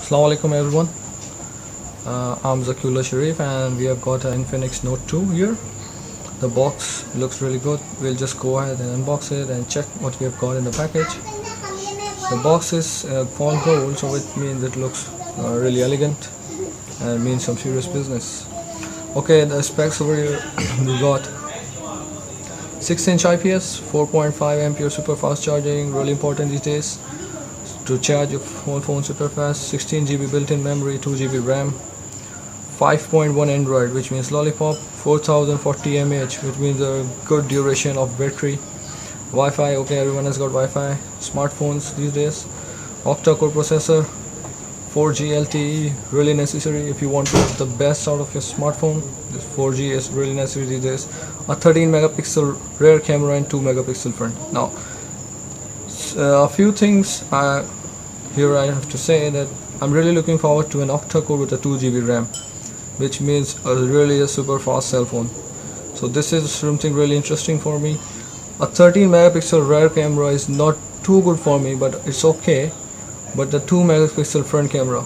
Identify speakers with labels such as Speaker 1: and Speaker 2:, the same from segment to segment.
Speaker 1: Assalamu alaikum everyone. I'm Zaki Shareef and we have got an Infinix Note 2 here. The box looks really good. We'll just go ahead and unbox it and check what we have got in the package. The box is fall gold, so it means it looks really elegant and means some serious business. Okay, the specs over here we got 6-inch IPS, 4.5 ampere super fast charging, really important these days to charge your phone super fast, 16 GB built-in memory, 2 GB RAM, 5.1 Android, which means lollipop, 4040 mAh, which means a good duration of battery, Wi-Fi, okay, everyone has got Wi-Fi, smartphones these days, octa-core processor, 4G LTE, really necessary if you want to have the best out of your smartphone. This 4G is really necessary these days. A 13 megapixel rear camera and 2 megapixel front. Now, a few things here I have to say that I'm really looking forward to an octa-core with a 2 GB RAM, which means really a super fast cell phone. So this is something really interesting for me. A 13 megapixel rear camera is not too good for me, but it's okay. But the 2 megapixel front camera,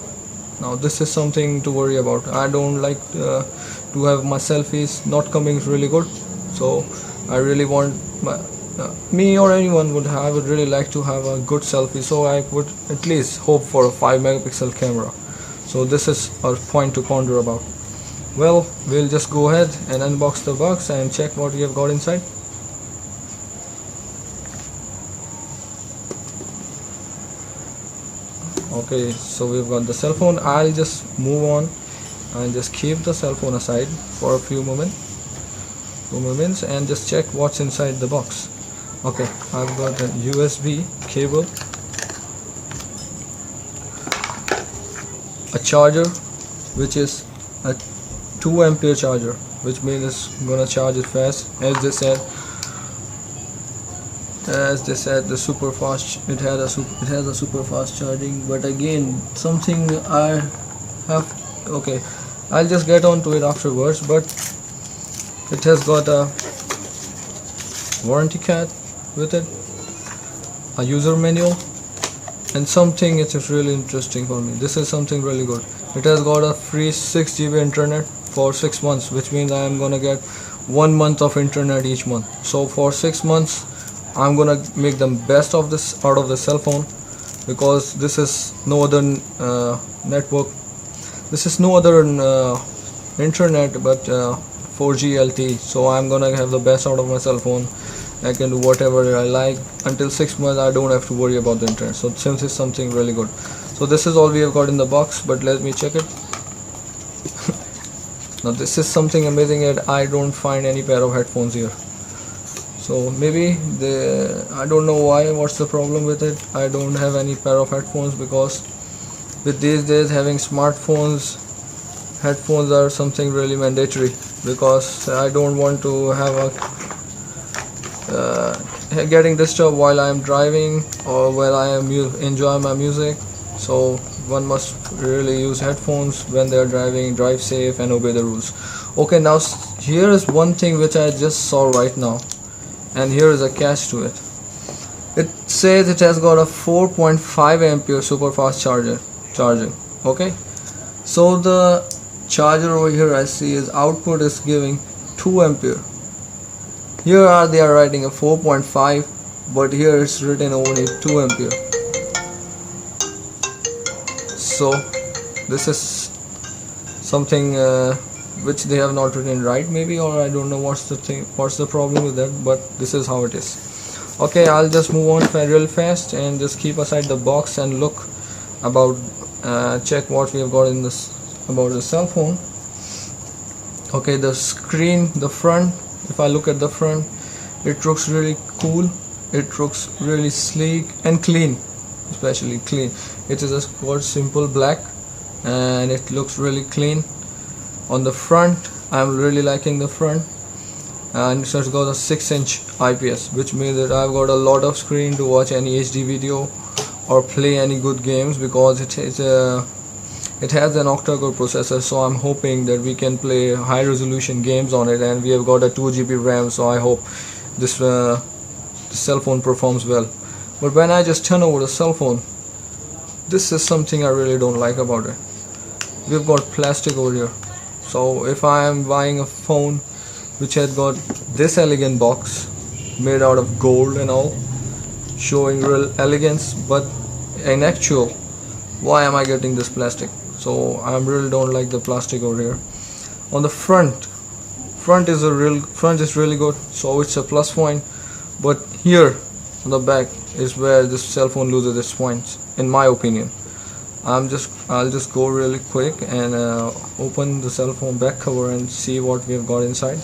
Speaker 1: now this is something to worry about. I don't like to have my selfies not coming really good, so I really want me or anyone would really like to have a good selfie, so I would at least hope for a 5 megapixel camera. So this is a point to ponder about. Well, we'll just go ahead and unbox the box and check what we have got inside. Okay, so we've got the cell phone. I'll just move on and just keep the cell phone aside for a few moments and just check what's inside the box. Okay, I've got a USB cable, a charger, which is a 2 ampere charger, which means it's gonna charge it fast. As they said, the super fast, it has a super fast charging. But again, something I have, okay, I'll just get on to it afterwards. But it has got a warranty card with it, a user manual, and something which is really interesting for me. This is something really good. It has got a free 6 GB internet for 6 months, which means I am gonna get 1 month of internet each month. So for 6 months I'm gonna make the best of this out of the cell phone, because this is no other network, this is no other internet but 4G LTE. So I'm gonna have the best out of my cell phone. I can do whatever I like until 6 months. I don't have to worry about the internet. So since it's something really good, so this is all we have got in the box. But let me check it. Now this is something amazing that I don't find any pair of headphones here. So maybe I don't know why, what's the problem with it. I don't have any pair of headphones, because with these days having smartphones, headphones are something really mandatory, because I don't want to have getting disturbed while I am driving or while I am enjoying my music. So one must really use headphones when they are driving. Drive safe and obey the rules. Okay, now here is one thing which I just saw right now, and here is a catch to it. It says it has got a 4.5 ampere super fast charging. Okay, so the charger over here I see is output is giving 2 ampere. Here they are writing a 4.5, but here it's written only 2 ampere. So this is something which they have not written right, maybe, or I don't know what's the problem with that, but this is how it is. Okay, I'll just move on real fast and just keep aside the box and look about check what we have got in this about the cell phone. Okay, the screen, the front, if I look at the front, it looks really cool. It looks really sleek and clean, especially clean. It is a simple black and it looks really clean. On the front, I'm really liking the front, and it has got a 6-inch IPS, which means that I've got a lot of screen to watch any HD video or play any good games, because it has an octa-core processor. So I'm hoping that we can play high resolution games on it, and we have got a 2 GB RAM. So I hope this cell phone performs well. But when I just turn over the cell phone, This is something I really don't like about it. We've got plastic over here. So if I am buying a phone which has got this elegant box made out of gold and all, showing real elegance, but in actual, why am I getting this plastic? So I really don't like the plastic over here. On the front is really good, so it's a plus point. But here on the back is where this cell phone loses its points, in my opinion. I'll just go really quick and open the cell phone back cover and see what we have got inside.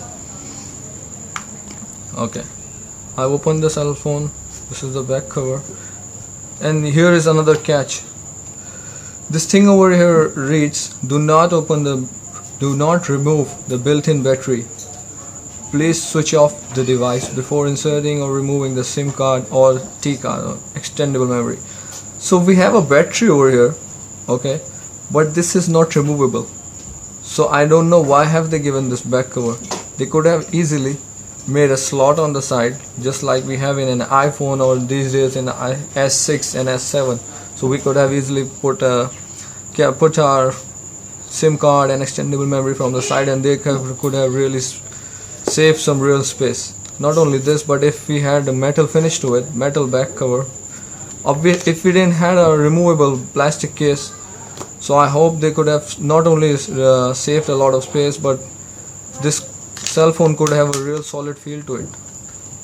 Speaker 1: Okay, I've opened the cell phone. This is the back cover, and here is another catch. This thing over here reads, do not remove the built-in battery. Please switch off the device before inserting or removing the SIM card or T card or extendable memory. So we have a battery over here, okay, but this is not removable. So I don't know why have they given this back cover. They could have easily made a slot on the side, just like we have in an iPhone or these days in S6 and S7. So we could have easily put our SIM card and extendable memory from the side, and they could have really saved some real space. Not only this, but if we had a metal finish to it, metal back cover, if we didn't have a removable plastic case, so I hope they could have not only saved a lot of space, but this cell phone could have a real solid feel to it.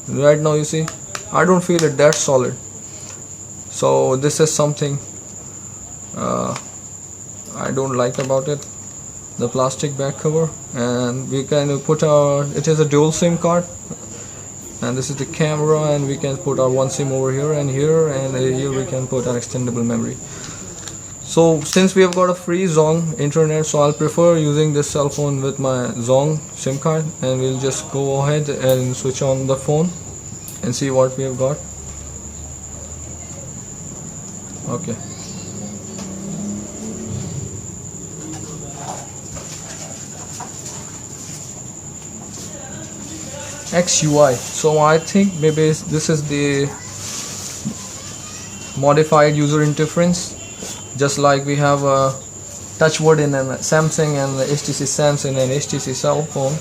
Speaker 1: Right now you see, I don't feel it that solid. So this is something I don't like about it, the plastic back cover. And we can put it is a dual SIM card, and this is the camera, and we can put our one SIM over here, and here we can put our extendable memory. So since we have got a free Zong internet, so I'll prefer using this cell phone with my Zong SIM card, and we'll just go ahead and switch on the phone and see what we have got. Okay. XUI. So I think maybe this is the modified user interface, just like we have a touchword in a Samsung and HTC Samsung and HTC cell phone.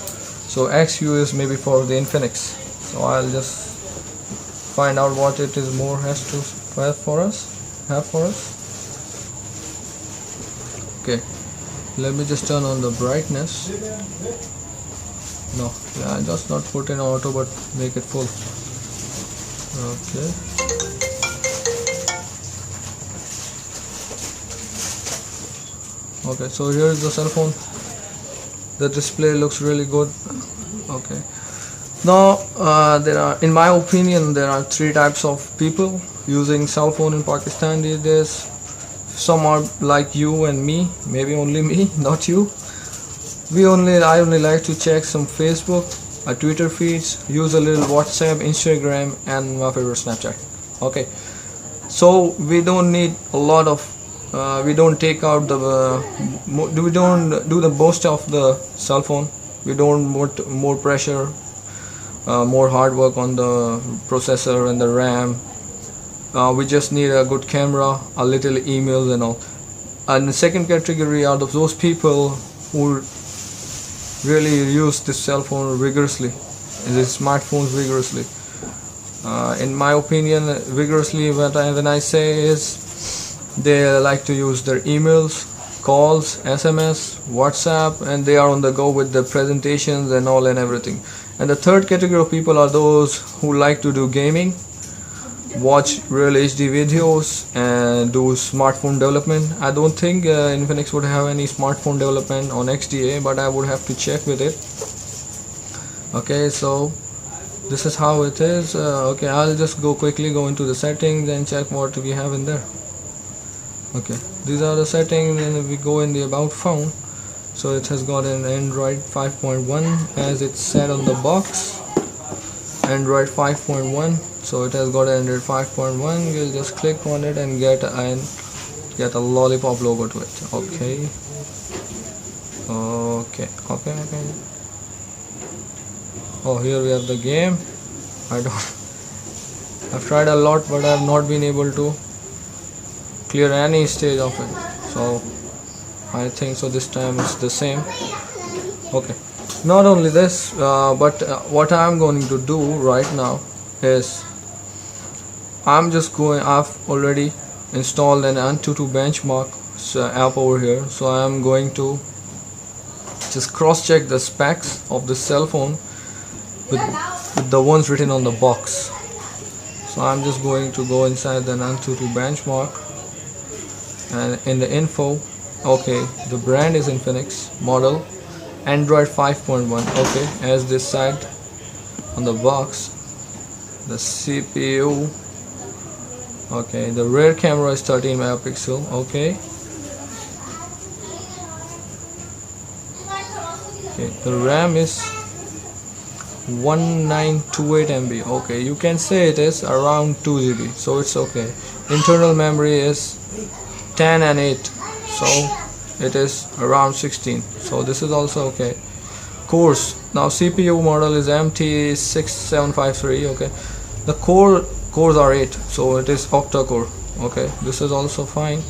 Speaker 1: So XU is maybe for the Infinix. So I'll just find out what it is more has to have for us. Okay, let me just turn on the brightness. No, yeah, just not put in auto, but make it full. Okay. Okay, so here is the cell phone. The display looks really good. Okay. Now in my opinion, there are three types of people using cell phone in Pakistan these days. Some are like you and me, maybe only me, not you. I only like to check some Facebook, Twitter feeds, use a little WhatsApp, Instagram, and my favorite Snapchat. Okay, so we don't need a lot of we don't take out we don't do the most of the cell phone. We don't want more pressure, more hard work on the processor and the RAM. We just need a good camera, a little emails and all. And the second category are those people who really use this cell phone rigorously, these smartphones vigorously. In my opinion, vigorously, when I say is they like to use their emails, calls, SMS, WhatsApp, and they are on the go with the presentations and all and everything. And the third category of people are those who like to do gaming, watch real HD videos, and do smartphone development. I don't think Infinix would have any smartphone development on XDA, but I would have to check with it. Okay, so this is how it is. Okay, I'll just quickly go into the settings and check what we have in there. Okay, these are the settings, and we go in the about phone. So it has got an Android 5.1 as it's said on the box. Android 5.1. So it has got Android 5.1. We'll just click on it and get a lollipop logo to it. Okay. Oh, here we have the game. I've tried a lot, but I have not been able to clear any stage of it. So I think so this time it's the same. Okay, not only this, but what I'm going to do right now is I've already installed an Antutu benchmark app over here, so I'm going to just cross check the specs of the cell phone with the ones written on the box. So I'm just going to go inside the Antutu benchmark, and in the info, okay, the brand is Infinix, model Android 5.1. okay, as this side on the box, the CPU, okay, the rear camera is 13 megapixel. Okay, the RAM is 1928 MB. okay, you can say it is around 2 GB, so it's okay. Internal memory is 10 and 8, so it is around 16, so this is also okay. Cores, now CPU model is MT6753. okay, the cores are 8, so it is octa core. okay, this is also fine.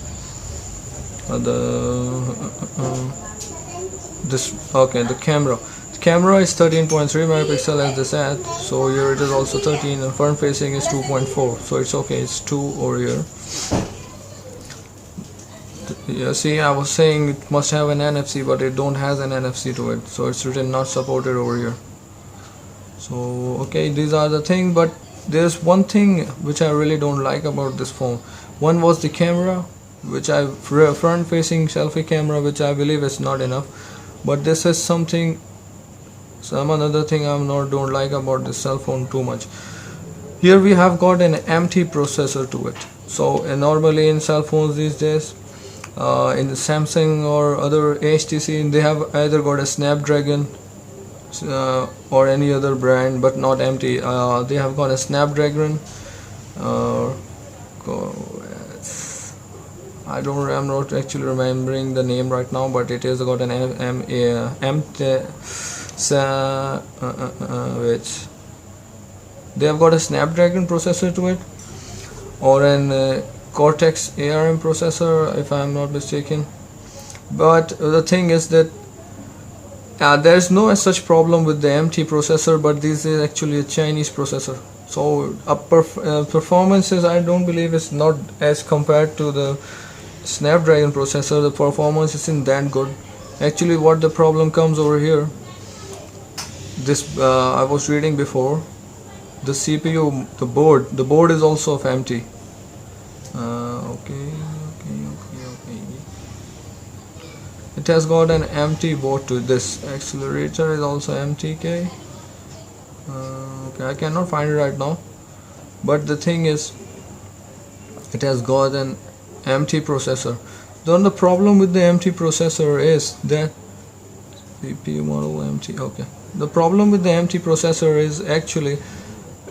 Speaker 1: The camera is 13.3 megapixel as they said, so here it is also 13, and front facing is 2.4, so it's okay, it's 2 over here. Yeah, see, I was saying it must have an NFC, but it don't has an NFC to it, so it's written not supported over here. So okay, these are the thing, but there's one thing which I really don't like about this phone. One was the camera, which front facing selfie camera, which I believe is not enough, but this is some another thing don't like about this cell phone too much. Here we have got an MT processor to it. So normally in cell phones these days, in the Samsung or other HTC, they have either got a Snapdragon or any other brand, but not MT. They have got a Snapdragon. I'm not actually remembering the name right now, but it has got an which they have got a Snapdragon processor to it, or an Cortex ARM processor, if I am not mistaken. But the thing is that there is no such problem with the MT processor, but this is actually a Chinese processor. So performances, I don't believe is not as compared to the Snapdragon processor. The performance isn't that good. Actually, what the problem comes over here, this I was reading before, the CPU, the board is also of MT. Okay. It has got an MT board to this. Accelerator is also MTK. Okay, I cannot find it right now, but the thing is, it has got an MT processor. Then the problem with the MT processor is that CPU model MT. Okay, the problem with the MT processor is actually,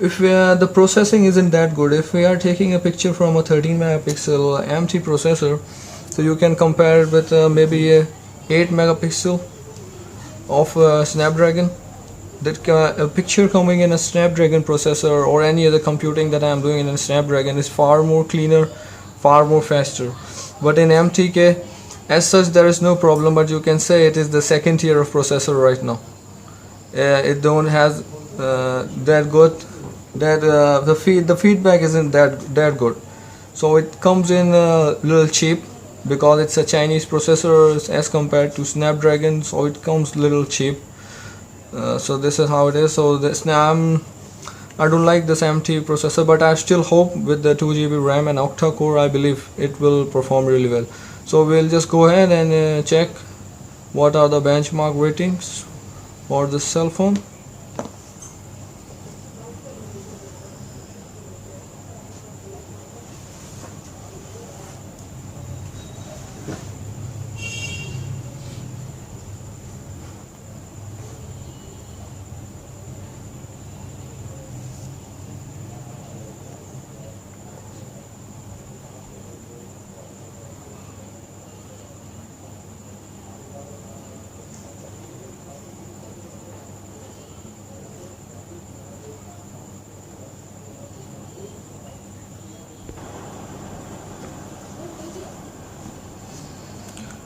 Speaker 1: if the processing isn't that good. If we are taking a picture from a 13 megapixel MT processor, so you can compare it with maybe a 8 megapixel of Snapdragon. That a picture coming in a Snapdragon processor or any other computing that I am doing in a Snapdragon is far more cleaner, far more faster. But in MTK, as such, there is no problem, but you can say it is the second tier of processor right now. It don't has that good, that the feedback isn't that good, so it comes in a little cheap because it's a Chinese processor as compared to Snapdragon, so it comes little cheap. So this is how it is. So this I don't like this MT processor, but I still hope with the 2 GB RAM and octa core, I believe it will perform really well. So we'll just go ahead and check what are the benchmark ratings for this cell phone.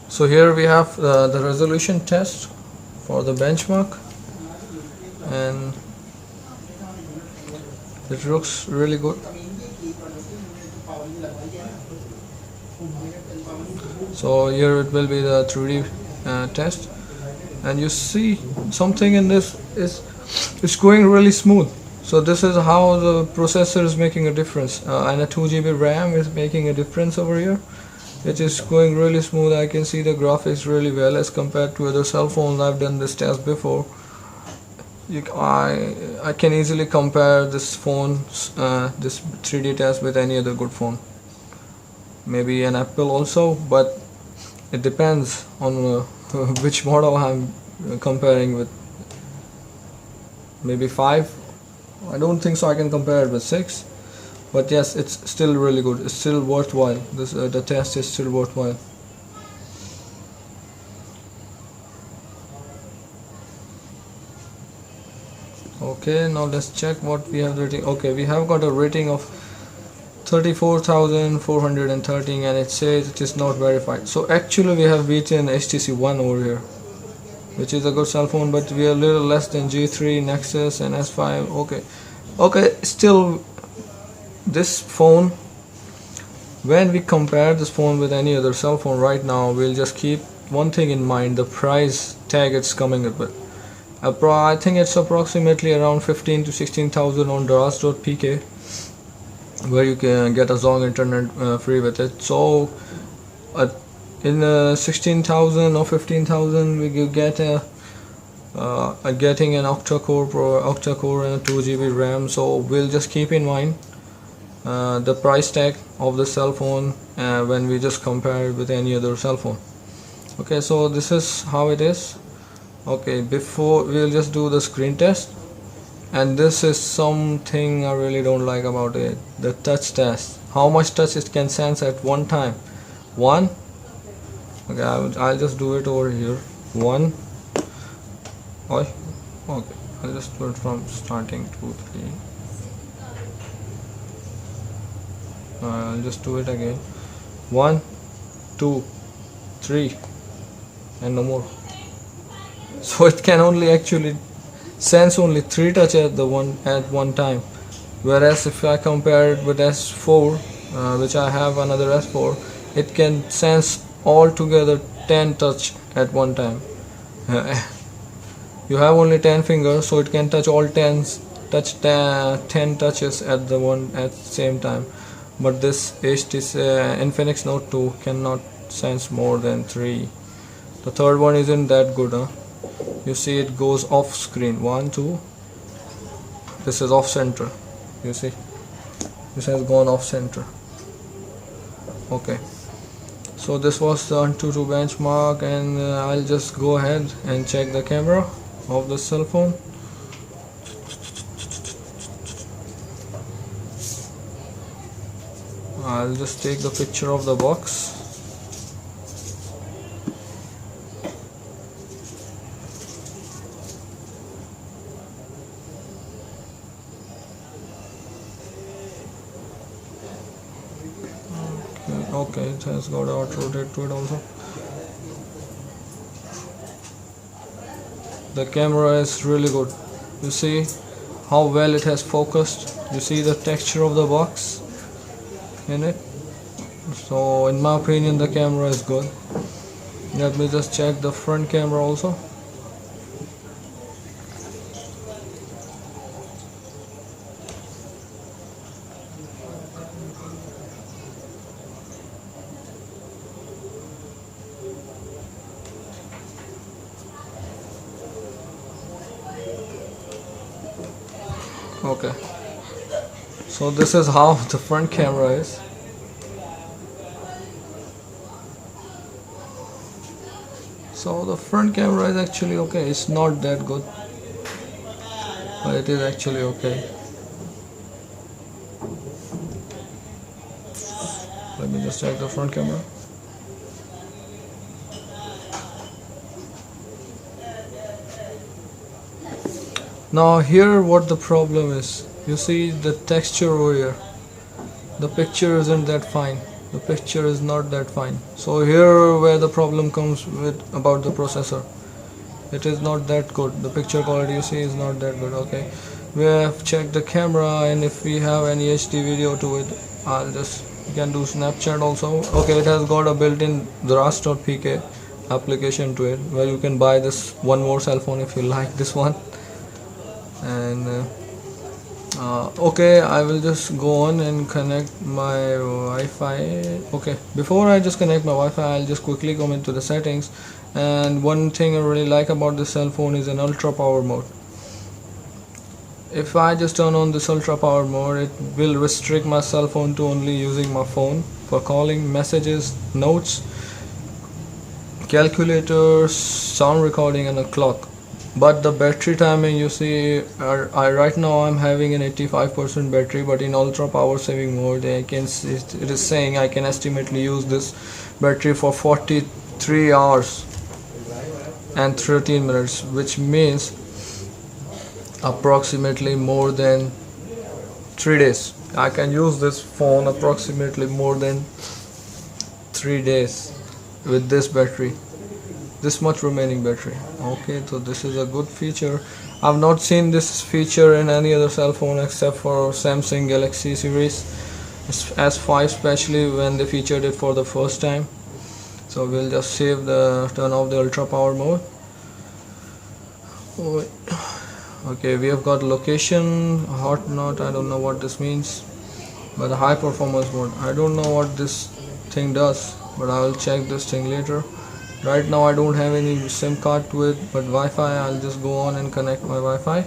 Speaker 1: So here we have the resolution test for the benchmark, and it looks really good. So here it will be the 3D test, and you see something in this is it's going really smooth. So this is how the processor is making a difference, and a 2 GB RAM is making a difference over here. It is going really smooth. I can see the graphics really well as compared to other cell phones. I've done this test before. I can easily compare this phone, this 3D test with any other good phone. Maybe an Apple also, but it depends on which model I'm comparing with. Maybe 5. I don't think so I can compare it with 6, but yes, it's still really good. It's still worthwhile. The test is still worthwhile. Okay, now let's check what we have the rating. Okay, we have got a rating of 34,413, and it says it is not verified. So actually we have beaten HTC One over here, which is a good cell phone, but we are a little less than G3, Nexus and S5. Okay, still this phone, when we compare this phone with any other cell phone right now, we'll just keep one thing in mind: the price tag it's coming up with. I think it's approximately around 15 to 16,000 on Daraz.pk, where you can get a long internet free with it. So in 16,000 or 15,000 we could get getting an octa-core and a 2 GB RAM. So we'll just keep in mind the price tag of the cell phone when we just compare it with any other cell phone. Okay, so this is how it is. Okay, before we'll just do the screen test, and this is something I really don't like about it: the touch test. How much touch it can sense at one time. One. Okay, I'll just do it over here. One. Oh, okay, I'll just do it from starting 2, 3. I'll just do it again. 1, 2, 3, and no more. So it can only actually sense only 3 touches at one time, whereas if I compare it with S4, which I have another S4, it can sense altogether 10 touch at one time. You have only 10 fingers, so it can touch all 10 touches at the same time. But this HTC Infinix Note 2 cannot sense more than 3. The third one isn't that good, huh? You see it goes off screen. 1, 2. This is off center. You see, this has gone off center. Okay, so this was the Antutu benchmark, and I'll just go ahead and check the camera of the cell phone. I'll just take the picture of the box. Okay, it has got auto rotate to it also. The camera is really good. You see how well it has focused. You see the texture of the box in it. So in my opinion, the camera is good. Let me just check the front camera also. Okay, so this is how the front camera is. So the front camera is actually okay. It's not that good, but it is actually okay. Let me just check the front camera. Now here what the problem is, you see the texture over here, the picture isn't that fine. the picture is not that fine. So here where the problem comes with about the processor, it is not that good. The picture quality you see is not that good. Okay, we have checked the camera, and if we have any HD video to it, I'll just, you can do Snapchat also. Okay, it has got a built-in Daraz.pk application to it, where you can buy this one more cell phone if you like this one. And okay, I will just go on and connect my Wi-Fi. Okay, before I just connect my Wi-Fi, I'll just quickly come into the settings. And one thing I really like about this cell phone is an ultra power mode. If I just turn on this ultra power mode, it will restrict my cell phone to only using my phone for calling, messages, notes, calculators, sound recording, and a clock. But the battery timing, you see, right now I'm having an 85% battery, but in ultra power saving mode, it is saying I can estimately use this battery for 43 hours and 13 minutes, which means approximately more than 3 days. I can use this phone approximately more than 3 days with this battery, this much remaining battery. Okay, so this is a good feature. I've not seen this feature in any other cell phone except for Samsung Galaxy series S5, especially when they featured it for the first time. So we'll just save the turn off the ultra power mode. Okay, we have got location, hot not, I don't know what this means, but the high performance mode, I don't know what this thing does, but I will check this thing later. Right now I don't have any SIM card to it, but Wi-Fi, I'll just go on and connect my Wi-Fi.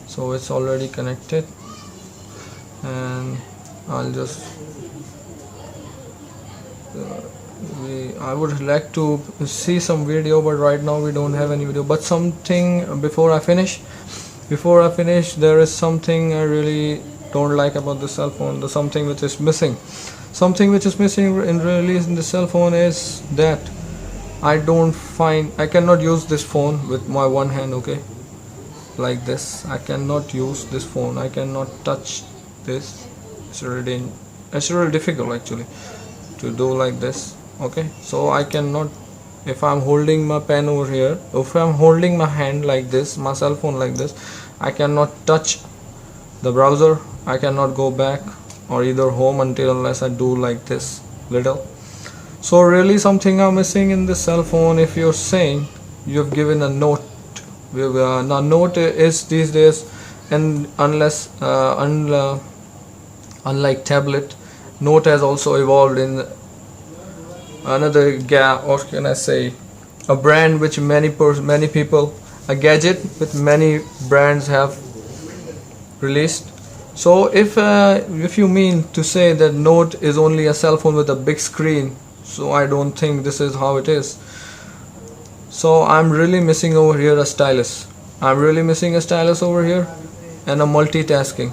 Speaker 1: So it's already connected, and I'll just I would like to see some video, but right now we don't have any video. But something before I finish, there is something I really don't like about the cell phone. The something which is missing in really in the cell phone is that I cannot use this phone with my one hand. Okay, like this, I cannot use this phone, I cannot touch this. It's really difficult actually to do like this. Okay, so I cannot, if I'm holding my pen over here, if I'm holding my hand like this, my cell phone like this, I cannot touch the browser, I cannot go back or either home unless I do like this little. So really something I'm missing in this cell phone. If you're saying you have given a note, now note is these days, and unlike tablet, note has also evolved in another or can I say a brand which many people, a gadget with many brands have released. So if you mean to say that Note is only a cell phone with a big screen, so I don't think this is how it is. So I'm really missing over here a stylus. I'm really missing a stylus over here, and a multitasking.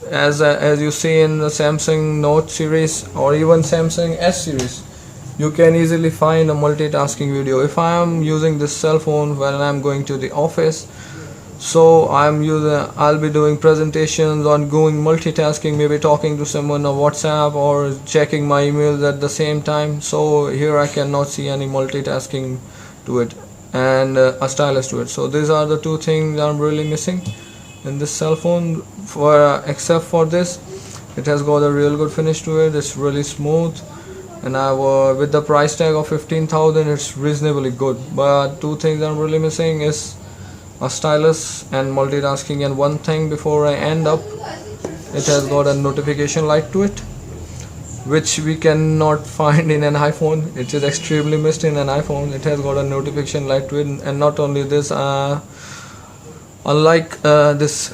Speaker 1: As you see in the Samsung Note series or even Samsung S series, you can easily find a multitasking video. If I am using this cell phone when I'm going to the office, so I'll be doing presentations on going multitasking, maybe talking to someone on WhatsApp or checking my emails at the same time. So here I cannot see any multitasking to it, and a stylus to it. So these are the two things I'm really missing in this cell phone. Except for this, it has got a real good finish to it. It's really smooth, and with the price tag of 15,000, it's reasonably good. But two things I'm really missing is a stylus and multitasking. And one thing before I end up, it has got a notification light to it, which we cannot find in an iPhone. It is extremely missed in an iPhone. It has got a notification light to it. And not only this, unlike this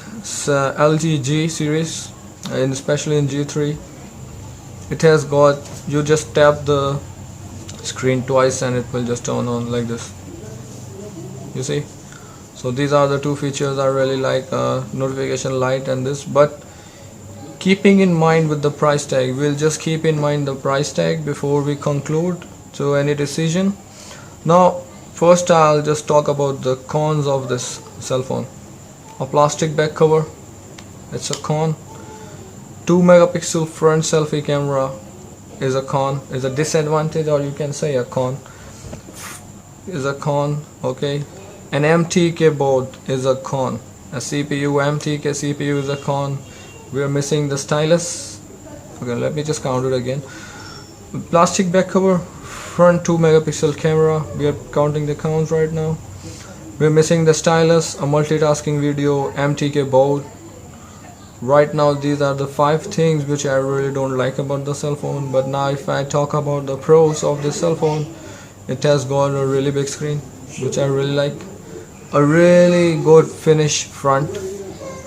Speaker 1: LG G series, and especially in G3, it has got, you just tap the screen twice and it will just turn on like this, you see. So these are the two features I really like, notification light and this. But keeping in mind with the price tag, we'll just keep in mind the price tag before we conclude to any decision. Now first I'll just talk about the cons of this cell phone. A plastic back cover, it's a con. 2 megapixel front selfie camera is a con, is a disadvantage, or you can say a con, is a con. Okay, an MTK board is a con. A CPU, MTK CPU is a con. We are missing the stylus. Okay, let me just count it again. Plastic back cover, front 2 megapixel camera, we are counting the counts right now. We're missing the stylus, a multitasking video, MTK board. Right now these are the 5 things which I really don't like about the cell phone. But now if I talk about the pros of this cell phone, it has got a really big screen which I really like, a really good finish front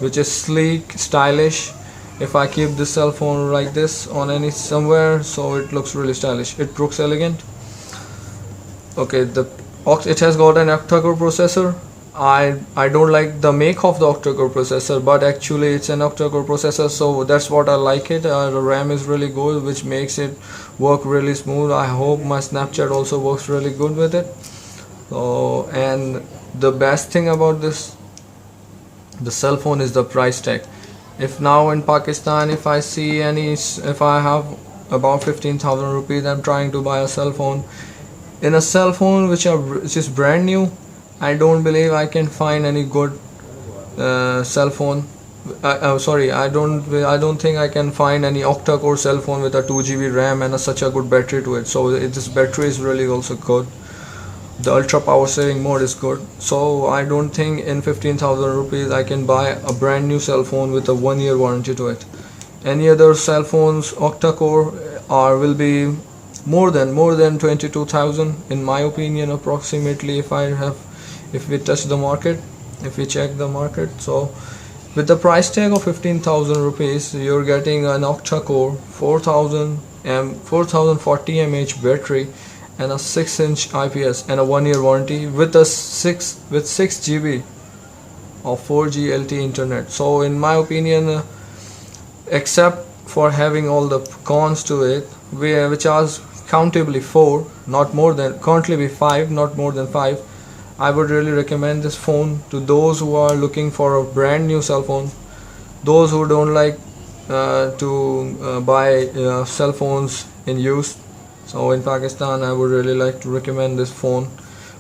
Speaker 1: which is sleek, stylish. If I keep this cell phone like this on any somewhere, so it looks really stylish, it looks elegant. Okay, it has got an octa-core processor. I don't like the make of the octa-core processor, but actually it's an octa-core processor, so that's what I like it. The RAM is really good, which makes it work really smooth. I hope my Snapchat also works really good with it. So, and the best thing about the cell phone is the price tag. If now in Pakistan, if I have about 15,000 rupees, I'm trying to buy a cell phone. In a cell phone which is brand new, I don't believe I can find any good cell phone. I don't think I can find any octa-core cell phone with a 2 GB RAM and such a good battery to it. So this battery is really also good. The ultra power saving mode is good. So I don't think in 15,000 rupees I can buy a brand new cell phone with a 1-year warranty to it. Any other cell phones octa-core will be more than 22,000 in my opinion, approximately, if we touch the market, if we check the market. So with the price tag of 15,000 rupees, you're getting an octa-core 4040 mAh battery and a 6-inch IPS and a 1-year warranty with 6 GB of 4G LTE internet. So in my opinion, except for having all the cons to it, which are countably 4, not more than, currently be 5, not more than 5, I would really recommend this phone to those who are looking for a brand new cell phone, those who don't like to buy cell phones in use. So in Pakistan, I would really like to recommend this phone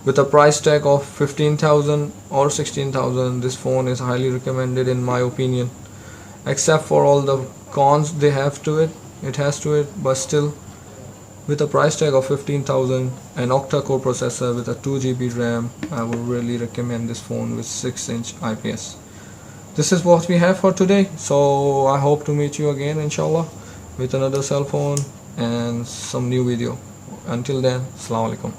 Speaker 1: with a price tag of 15,000 or 16,000. This phone is highly recommended in my opinion, except for all the cons it has to it, but still, with a price tag of 15,000, an octa-core processor with a 2 GB RAM, I would really recommend this phone with 6-inch IPS. This is what we have for today. So I hope to meet you again, inshallah, with another cell phone and some new video. Until then, Assalamu alaikum.